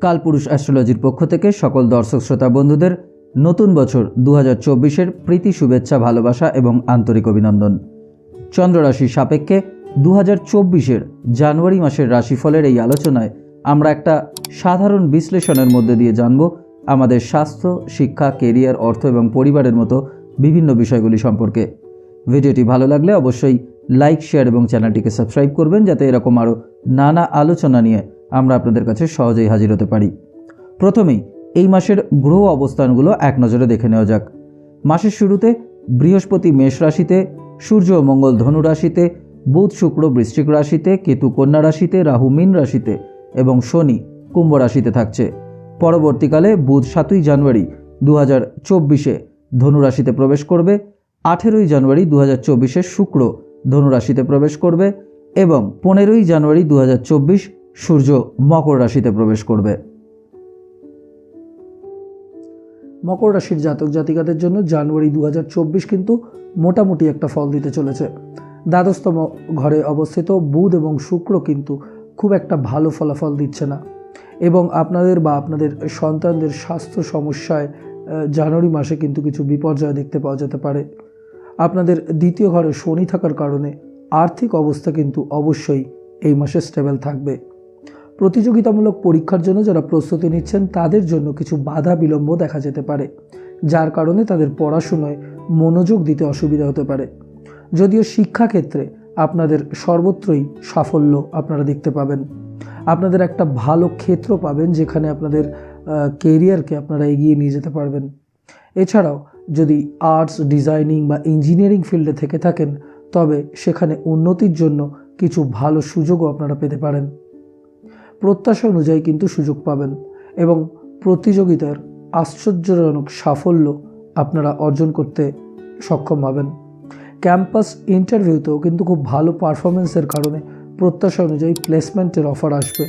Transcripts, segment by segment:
কালপুরুষ অ্যাস্ট্রোলজির পক্ষ থেকে সকল দর্শক শ্রোতা বন্ধুদের নতুন বছর 2024-এর প্রীতি শুভেচ্ছা ভালোবাসা এবং আন্তরিক অভিনন্দন। চন্দ্ররাশি সাপেক্ষে 2024-এর জানুয়ারি মাসের রাশিফলের এই আলোচনায় আমরা একটা সাধারণ বিশ্লেষণের মধ্যে দিয়ে জানব আমাদের স্বাস্থ্য, শিক্ষা, কেরিয়ার, অর্থ এবং পরিবারের মতো বিভিন্ন বিষয়গুলি সম্পর্কে। ভিডিওটি ভালো লাগলে অবশ্যই লাইক, শেয়ার এবং চ্যানেলটিকে সাবস্ক্রাইব করবেন, যাতে এরকম আরও নানা আলোচনা নিয়ে আমরা আপনাদের কাছে সহজেই হাজির হতে পারি। প্রথমেই এই মাসের গ্রহ অবস্থানগুলো এক নজরে দেখে নেওয়া যাক। মাসের শুরুতে বৃহস্পতি মেষ রাশিতে, সূর্য ও মঙ্গল ধনু রাশিতে, বুধ শুক্র বৃশ্চিক রাশিতে, কেতু কন্যা রাশিতে, রাহু মীন রাশিতে এবং শনি কুম্ভ রাশিতে থাকছে। পরবর্তীকালে বুধ 7ই জানুয়ারি 2024-এ ধনু রাশিতে প্রবেশ করবে, 18ই জানুয়ারি 2024-এ শুক্র ধনু রাশিতে প্রবেশ করবে এবং 15ই জানুয়ারি 2024 সূর্য মকর রাশিতে প্রবেশ করবে। মকর রাশির জাতক জাতিকাদের জন্য জানুয়ারি 2024 কিন্তু মোটামুটি একটা ফল দিতে চলেছে। দ্বাদশতম ঘরে অবস্থিত বুধ এবং শুক্র কিন্তু খুব একটা ভালো ফলাফল দিচ্ছে না এবং আপনাদের বা আপনাদের সন্তানদের স্বাস্থ্য সমস্যায় জানুয়ারি মাসে কিন্তু কিছু বিপর্যয় দেখতে পাওয়া যেতে পারে। আপনাদের দ্বিতীয় ঘরে শনি থাকার কারণে আর্থিক অবস্থা কিন্তু অবশ্যই এই মাসে স্টেবল থাকবে। প্রতিযোগিতামূলক পরীক্ষার জন্য যারা প্রস্তুতি নিচ্ছেন তাদের জন্য কিছু বাধা বিলম্ব দেখা যেতে পারে, যার কারণে তাদের পড়াশোনায় মনোযোগ দিতে অসুবিধা হতে পারে। যদিও শিক্ষাক্ষেত্রে আপনাদের সর্বত্রই সাফল্য আপনারা দেখতে পাবেন। আপনাদের একটা ভালো ক্ষেত্র পাবেন যেখানে আপনাদের কেরিয়ারকে আপনারা এগিয়ে নিয়ে যেতে পারবেন। এছাড়াও যদি আর্টস, ডিজাইনিং বা ইঞ্জিনিয়ারিং ফিল্ডে থেকে থাকেন তবে সেখানে উন্নতির জন্য কিছু ভালো সুযোগও আপনারা পেতে পারেন। প্রত্যাশা অনুযায়ী কিন্তু সুযোগ পাবেন এবং প্রতিযোগিতার আশ্চর্যজনক সাফল্য আপনারা অর্জন করতে সক্ষম হবেন। ক্যাম্পাস ইন্টারভিউতেও কিন্তু খুব ভালো পারফরমেন্সের কারণে প্রত্যাশা অনুযায়ী প্লেসমেন্টের অফার আসবে।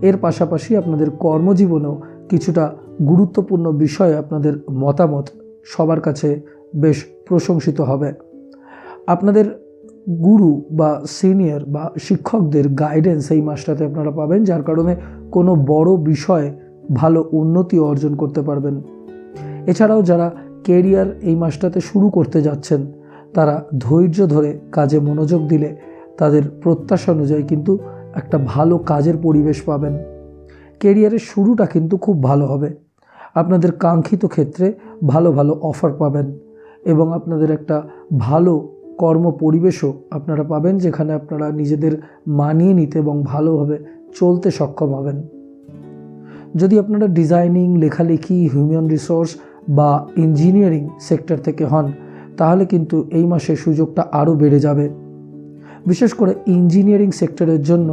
এর পাশাপাশি আপনাদের কর্মজীবনেও কিছুটা গুরুত্বপূর্ণ বিষয়ে আপনাদের মতামত সবার কাছে বেশ প্রশংসিত হবে। আপনাদের গুরু বা সিনিয়র বা শিক্ষকদের গাইডেন্স এই মাসটাতে আপনারা পাবেন, যার কারণে কোনো বড় বিষয়ে ভালো উন্নতি অর্জন করতে পারবেন। এছাড়াও যারা কেরিয়ার এই মাসটাতে শুরু করতে যাচ্ছেন তারা ধৈর্য ধরে কাজে মনোযোগ দিলে তাদের প্রত্যাশা অনুযায়ী কিন্তু একটা ভালো কাজের পরিবেশ পাবেন। কেরিয়ারের শুরুটা কিন্তু খুব ভালো হবে। আপনাদের কাঙ্ক্ষিত ক্ষেত্রে ভালো ভালো অফার পাবেন এবং আপনাদের একটা ভালো কর্ম পরিবেশও আপনারা পাবেন, যেখানে আপনারা নিজেদের মানিয়ে নিতে এবং ভালোভাবে চলতে সক্ষম হবেন। যদি আপনারা ডিজাইনিং, লেখালেখি, হিউম্যান রিসোর্স বা ইঞ্জিনিয়ারিং সেক্টর থেকে হন তাহলে কিন্তু এই মাসে সুযোগটা আরও বেড়ে যাবে। বিশেষ করে ইঞ্জিনিয়ারিং সেক্টরের জন্য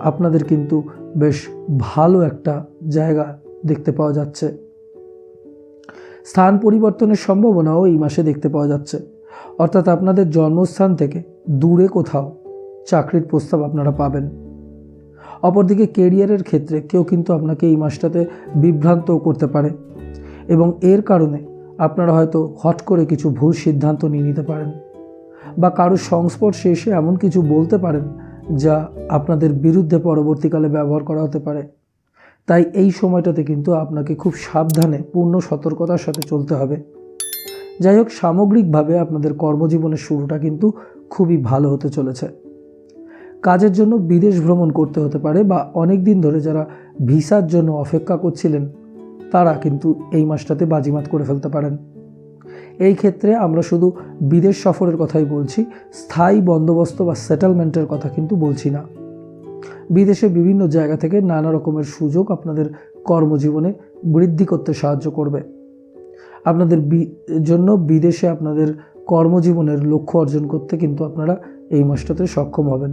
আপনাদের কিন্তু বেশ ভালো একটা জায়গা দেখতে পাওয়া যাচ্ছে। স্থান পরিবর্তনের সম্ভাবনাও এই মাসে দেখতে পাওয়া যাচ্ছে, অর্থাৎ আপনাদের জন্মস্থান থেকে দূরে কোথাও চাকরির প্রস্তাব আপনারা পাবেন। অপরদিকে কেরিয়ারের ক্ষেত্রে কেউ কিন্তু আপনাকে এই মাসটাতে বিভ্রান্তও করতে পারে এবং এর কারণে আপনারা হয়তো হট করে কিছু ভুল সিদ্ধান্ত নিয়ে নিতে পারেন বা কারোর সংস্পর্শে এসে এমন কিছু বলতে পারেন যা আপনাদের বিরুদ্ধে পরবর্তীকালে ব্যবহার করা হতে পারে। তাই এই সময়টাতে কিন্তু আপনাকে খুব সাবধানে, পূর্ণ সতর্কতার সাথে চলতে হবে। যাই হোক, সামগ্রিকভাবে আপনাদের কর্মজীবনের শুরুটা কিন্তু খুবই ভালো হতে চলেছে। কাজের জন্য বিদেশ ভ্রমণ করতে হতে পারে বা অনেক দিন ধরে যারা ভিসার জন্য অপেক্ষা করছিলেন তারা কিন্তু এই মাসটাতে বাজিমাত করে ফেলতে পারেন। এই ক্ষেত্রে আমরা শুধু বিদেশ সফরের কথাই বলছি, স্থায়ী বন্দোবস্ত বা সেটেলমেন্টের কথা কিন্তু বলছি না। বিদেশে বিভিন্ন জায়গা থেকে নানা রকমের সুযোগ আপনাদের কর্মজীবনে বৃদ্ধি করতে সাহায্য করবে। আপনাদের জন্য বিদেশে আপনাদের কর্মজীবনের লক্ষ্য অর্জন করতে কিন্তু আপনারা এই মাসটাতে সক্ষম হবেন।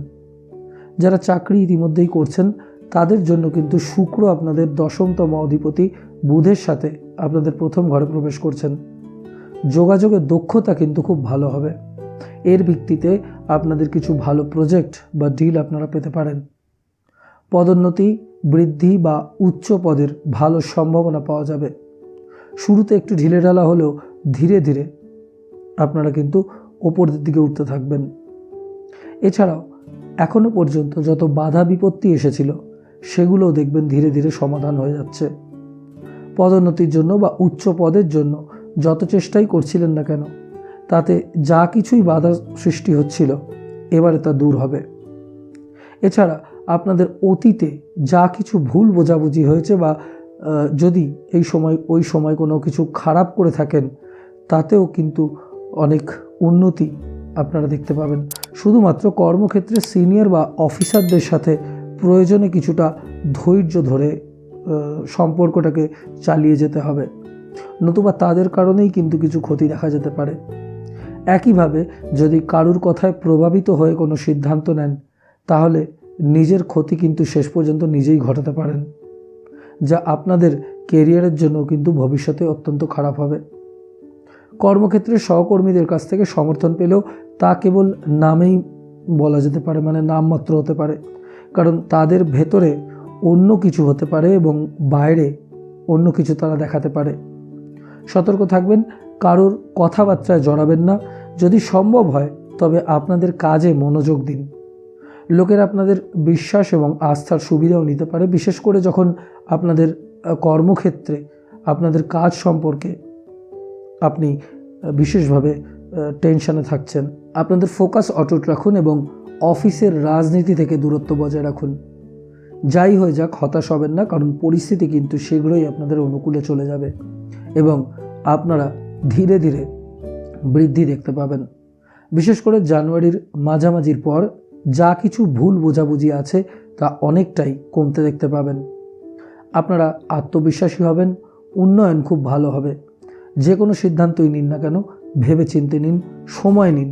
যারা চাকরি ইতিমধ্যেই করছেন তাদের জন্য কিন্তু শুক্র আপনাদের 10মতম অধিপতি বুধের সাথে আপনাদের প্রথম ঘরে প্রবেশ করছেন। যোগাযোগের দক্ষতা কিন্তু খুব ভালো হবে। এর ভিত্তিতে আপনাদের কিছু ভালো প্রজেক্ট বা ডিল আপনারা পেতে পারেন। পদোন্নতি, বৃদ্ধি বা উচ্চ পদের ভালো সম্ভাবনা পাওয়া যাবে। শুরুতে একটু ঢিলেঢালা হলেও ধীরে ধীরে আপনারা কিন্তু ওপরের দিকে উঠতে থাকবেন। এছাড়াও এখনো পর্যন্ত যত বাধা বিপত্তি এসেছিল সেগুলোও দেখবেন ধীরে ধীরে সমাধান হয়ে যাচ্ছে। পদোন্নতির জন্য বা উচ্চ পদের জন্য যত চেষ্টাই করছিলেন না কেন, তাতে যা কিছুই বাধা সৃষ্টি হচ্ছিল এবারে তা দূর হবে। এছাড়া আপনাদের অতীতে যা কিছু ভুল বোঝাবুঝি হয়েছে বা যদি ওই সময় কোনো কিছু খারাপ করে থাকেন, তাতেও কিন্তু অনেক উন্নতি আপনারা দেখতে পাবেন। শুধুমাত্র কর্মক্ষেত্রে সিনিয়র বা অফিসারদের সাথে প্রয়োজনে কিছুটা ধৈর্য ধরে সম্পর্কটাকে চালিয়ে যেতে হবে, নতুবা তাদের কারণেই কিন্তু কিছু ক্ষতি দেখা যেতে পারে। একইভাবে যদি কারুর কথায় প্রভাবিত হয়ে কোনো সিদ্ধান্ত নেন, তাহলে নিজের ক্ষতি কিন্তু শেষ পর্যন্ত নিজেই ঘটাতে পারেন, যা আপনাদের কেরিয়ারের জন্য কিন্তু ভবিষ্যতে অত্যন্ত খারাপ হবে। কর্মক্ষেত্রে সহকর্মীদের কাছ থেকে সমর্থন পেলেও তা কেবল নামেই বলা যেতে পারে, মানে নামমাত্র হতে পারে, কারণ তাদের ভেতরে অন্য কিছু হতে পারে এবং বাইরে অন্য কিছু তারা দেখাতে পারে। সতর্ক থাকবেন, কারোর কথাবার্তায় জড়াবেন না। যদি সম্ভব হয় তবে আপনাদের কাজে মনোযোগ দিন। লোকের আপনাদের বিশ্বাস এবং আস্থার সুবিধাও নিতে পারে, বিশেষ করে যখন আপনাদের কর্মক্ষেত্রে আপনাদের কাজ সম্পর্কে আপনি বিশেষভাবে টেনশনে থাকছেন। আপনাদের ফোকাস অটুট রাখুন এবং অফিসের রাজনীতি থেকে দূরত্ব বজায় রাখুন। যাই হয়ে যাক, হতাশ হবেন না, কারণ পরিস্থিতি কিন্তু শীঘ্রই আপনাদের অনুকূলে চলে যাবে এবং আপনারা ধীরে ধীরে বৃদ্ধি দেখতে পাবেন। বিশেষ করে জানুয়ারির মাঝামাঝির পর যা কিছু ভুল বোঝাবুঝি আছে তা অনেকটাই কমতে দেখতে পাবেন। আপনারা আত্মবিশ্বাসী হবেন, উন্নয়ন খুব ভালো হবে। যে কোনো সিদ্ধান্তই নিন না কেন ভেবে চিন্তে নিন, সময় নিন,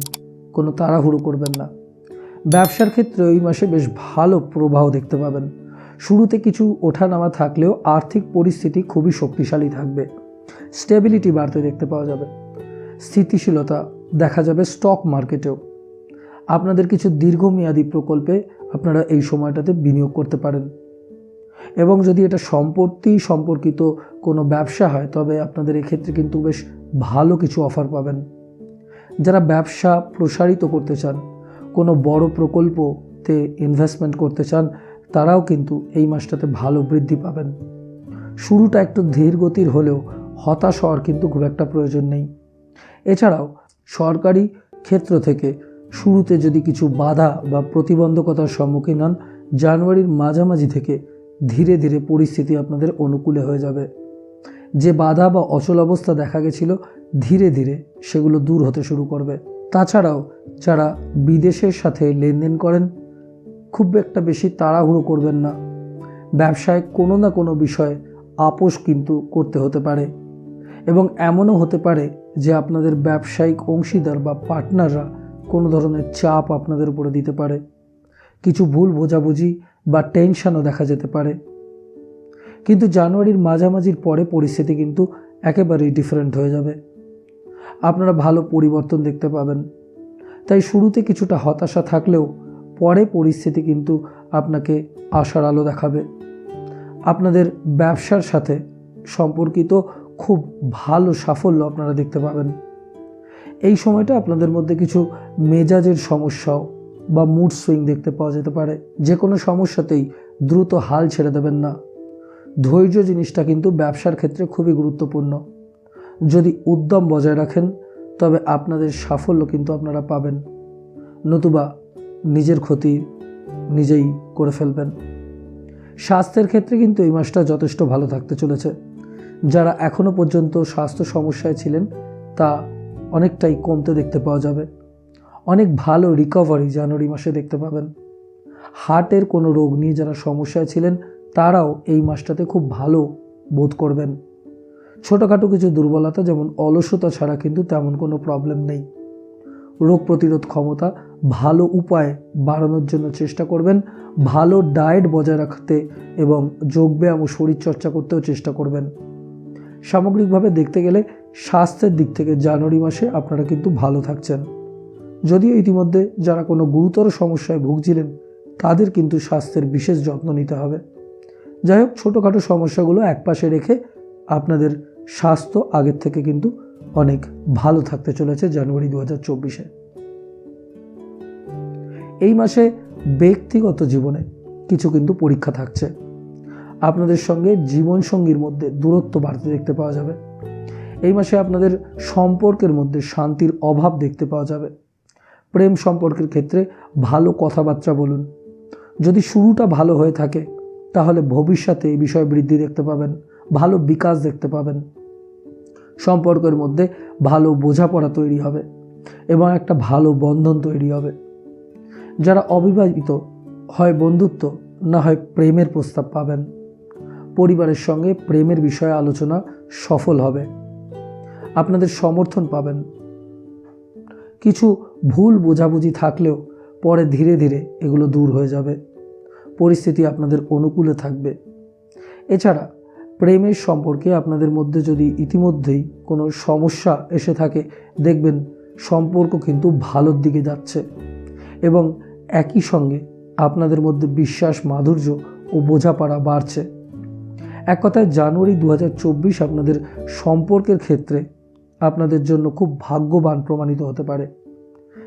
কোনো তাড়াহুড়ো করবেন না। ব্যবসার ক্ষেত্রে এই মাসে বেশ ভালো প্রবাহ দেখতে পাবেন। শুরুতে কিছু ওঠানামা থাকলেও আর্থিক পরিস্থিতি খুবই শক্তিশালী থাকবে। স্টেবিলিটি বাড়তে দেখতে পাওয়া যাবে। স্থিতিশীলতা দেখা যাবে স্টক মার্কেটেও। আপনাদের কিছু দীর্ঘমেয়াদী প্রকল্পে আপনারা এই সময়টাতে বিনিয়োগ করতে পারেন এবং যদি এটা সম্পত্তি সম্পর্কিত কোনো ব্যবসা হয় তবে আপনাদের এক্ষেত্রে কিন্তু বেশ ভালো কিছু অফার পাবেন। যারা ব্যবসা প্রসারিত করতে চান, কোনো বড় প্রকল্পতে ইনভেস্টমেন্ট করতে চান, তারাও কিন্তু এই মাসটাতে ভালো বৃদ্ধি পাবেন। শুরুটা একটু ধীর গতির হলেও হতাশ হওয়ার কিন্তু খুব একটা প্রয়োজন নেই। এছাড়াও সরকারি ক্ষেত্র থেকে শুরুতে যদি কিছু বাধা বা প্রতিবন্ধকতার সম্মুখীন হন, জানুয়ারির মাঝামাঝি থেকে ধীরে ধীরে পরিস্থিতি আপনাদের অনুকূলে হয়ে যাবে। যে বাধা বা অচল অবস্থা দেখা গেছিল, ধীরে ধীরে সেগুলো দূর হতে শুরু করবে। তাছাড়াও যারা বিদেশের সাথে লেনদেন করেন, খুব একটা বেশি তাড়াহুড়ো করবেন না। ব্যবসায় কোনো না কোনো বিষয়ে আপোষ কিন্তু করতে হতে পারে এবং এমনও হতে পারে যে আপনাদের ব্যবসায়িক অংশীদার বা পার্টনাররা কোনো ধরনের চাপ আপনাদের উপরে দিতে পারে। কিছু ভুল বোঝাবুঝি বা টেনশনও দেখা যেতে পারে। কিন্তু জানুয়ারির মাঝামাঝির পরে পরিস্থিতি কিন্তু একেবারেই ডিফারেন্ট হয়ে যাবে। আপনারা ভালো পরিবর্তন দেখতে পাবেন। তাই শুরুতে কিছুটা হতাশা থাকলেও পরে পরিস্থিতি কিন্তু আপনাকে আশার আলো দেখাবে। আপনাদের ব্যবসার সাথে সম্পর্কিত খুব ভালো সাফল্য আপনারা দেখতে পাবেন। এই সময়টা আপনাদের মধ্যে কিছু মেজাজের সমস্যাও বা মুড সুইং দেখতে পাওয়া যেতে পারে। যে কোনো সমস্যাতেই দ্রুত হাল ছেড়ে দেবেন না। ধৈর্য জিনিসটা কিন্তু ব্যবসার ক্ষেত্রে খুবই গুরুত্বপূর্ণ। যদি উদ্যম বজায় রাখেন তবে আপনাদের সাফল্য কিন্তু আপনারা পাবেন, নতুবা নিজের ক্ষতি নিজেই করে ফেলবেন। স্বাস্থ্যের ক্ষেত্রে কিন্তু এই মাসটা যথেষ্ট ভালো থাকতে চলেছে। যারা এখনও পর্যন্ত স্বাস্থ্য সমস্যায় ছিলেন তা অনেকটাই কমতে দেখতে পাওয়া যাবে। অনেক ভালো রিকভারি জানুয়ারি মাসে দেখতে পাবেন। হার্টের কোনো রোগ নিয়ে যারা সমস্যায় ছিলেন তারাও এই মাসটাতে খুব ভালো বোধ করবেন। ছোটোখাটো কিছু দুর্বলতা যেমন অলসতা ছাড়া কিন্তু তেমন কোনো প্রবলেম নেই। রোগ প্রতিরোধ ক্ষমতা ভালো উপায়ে বাড়ানোর জন্য চেষ্টা করবেন। ভালো ডায়েট বজায় রাখতে এবং যোগব্যায়াম ও শরীরচর্চা করতেও চেষ্টা করবেন। সামগ্রিকভাবে দেখতে গেলে স্বাস্থ্যের দিক থেকে জানুয়ারি মাসে আপনারা কিন্তু ভালো থাকছেন। যদিও ইতিমধ্যে যারা কোনো গুরুতর সমস্যায় ভুগছিলেন তাদের কিন্তু স্বাস্থ্যের বিশেষ যত্ন নিতে হবে। যাই হোক, ছোটোখাটো সমস্যাগুলো একপাশে রেখে আপনাদের স্বাস্থ্য আগের থেকে কিন্তু অনেক ভালো থাকতে চলেছে জানুয়ারি 2024-এ। এই মাসে ব্যক্তিগত জীবনে কিছু কিন্তু পরীক্ষা থাকছে। আপনাদের সঙ্গে জীবনসঙ্গীর মধ্যে দূরত্ব বাড়তে দেখতে পাওয়া যাবে। এই মাসে আপনাদের সম্পর্কের মধ্যে শান্তির অভাব দেখতে পাওয়া যাবে। প্রেম সম্পর্কের ক্ষেত্রে ভালো কথাবার্তা বলুন। যদি শুরুটা ভালো হয়ে থাকে তাহলে ভবিষ্যতে এই বিষয়ে বৃদ্ধি দেখতে পাবেন, ভালো বিকাশ দেখতে পাবেন। সম্পর্কের মধ্যে ভালো বোঝাপড়া তৈরি হবে এবং একটা ভালো বন্ধন তৈরি হবে। যারা অবিবাহিত, হয় বন্ধুত্ব না হয় প্রেমের প্রস্তাব পাবেন। পরিবারের সঙ্গে প্রেমের বিষয়ে আলোচনা সফল হবে। আপনাদের সমর্থন পাবেন। কিছু ভুল বোঝাবুঝি থাকলেও পরে ধীরে ধীরে এগুলো দূর হয়ে যাবে। পরিস্থিতি আপনাদের অনুকূলে থাকবে। এছাড়া প্রেমের সম্পর্কে আপনাদের মধ্যে যদি ইতিমধ্যেই কোনো সমস্যা এসে থাকে, দেখবেন সম্পর্ক কিন্তু ভালোর দিকে যাচ্ছে এবং একই সঙ্গে আপনাদের মধ্যে বিশ্বাস, মাধুর্য ও বোঝাপড়া বাড়ছে। এক কথায় জানুয়ারি 2024 আপনাদের সম্পর্কের ক্ষেত্রে আপনাদের জন্য খুব ভাগ্যবান প্রমাণিত হতে পারে।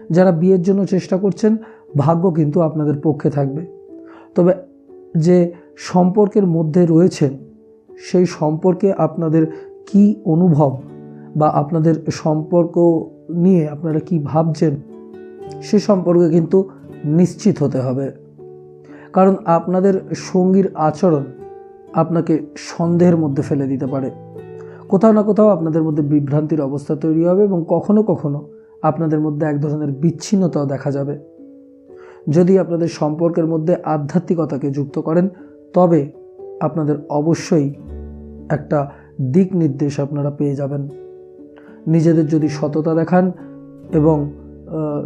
যারা বিয়ের জন্য চেষ্টা করছেন, ভাগ্য কিন্তু আপনাদের পক্ষে থাকবে। তবে যে সম্পর্কের মধ্যে রয়েছেন সেই সম্পর্কে আপনাদের কি অনুভব বা আপনাদের সম্পর্ক নিয়ে আপনারা কি ভাবছেন সে সম্পর্কে কিন্তু নিশ্চিত হতে হবে। কারণ আপনাদের সঙ্গীর আচরণ আপনাকে সন্দেহের মধ্যে ফেলে দিতে পারে। কোথাও না কোথাও আপনাদের মধ্যে বিভ্রান্তির অবস্থা তৈরি হবে এবং কখনো কখনো আপনাদের মধ্যে এক ধরনের বিচ্ছিন্নতাও দেখা যাবে। যদি আপনাদের সম্পর্কের মধ্যে আধ্যাত্মিকতাকে যুক্ত করেন তবে আপনাদের অবশ্যই একটা দিক নির্দেশ আপনারা পেয়ে যাবেন। নিজেদের যদি সততা দেখান এবং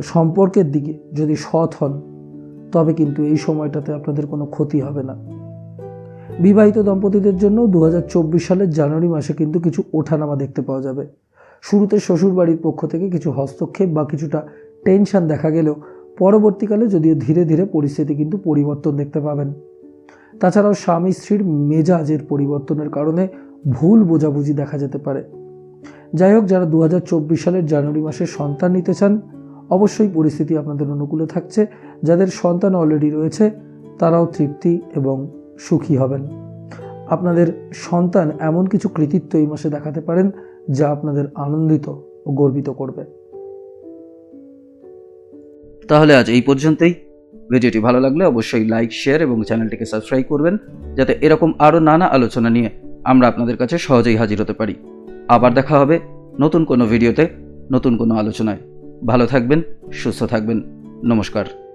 সম্পর্কের দিকে যদি সৎ হন তবে কিন্তু এই সময়টাতে আপনাদের কোনো ক্ষতি হবে না। বিবাহিত দম্পতিদের জন্য 2024 সালের জানুয়ারি মাসে কিন্তু কিছু ওঠানামা দেখতে পাওয়া যাবে। শুরুতে শ্বশুরবাড়ির পক্ষ থেকে কিছু হস্তক্ষেপ বা কিছুটা টেনশন দেখা গেলেও পরবর্তীকালে যদিও ধীরে ধীরে পরিস্থিতি কিন্তু পরিবর্তন দেখতে পাবেন। তাছাড়াও স্বামী স্ত্রীর মেজাজের পরিবর্তনের কারণে ভুল বোঝাবুঝি দেখা যেতে পারে। যাই হোক, যারা 2024 সালের জানুয়ারি মাসে সন্তান নিতে চান অবশ্যই পরিস্থিতি আপনাদের অনুকূলে থাকছে। যাদের সন্তান অলরেডি রয়েছে তারাও তৃপ্তি এবং সুখী হবেন। আপনাদের সন্তান এমন কিছু কৃতিত্ব এই মাসে দেখাতে পারেন যা আপনাদের আনন্দিত ও গর্বিত করবে। তাহলে আজ এই পর্যন্তই। ভিডিওটি ভালো লাগলে অবশ্যই লাইক, শেয়ার এবং চ্যানেলটিকে সাবস্ক্রাইব করবেন, যাতে এরকম আরও নানা আলোচনা নিয়ে আমরা আপনাদের কাছে সহজেই হাজির হতে পারি। আবার দেখা হবে নতুন কোনো ভিডিওতে, নতুন কোনো আলোচনায়। ভালো থাকবেন, সুস্থ থাকবেন। নমস্কার।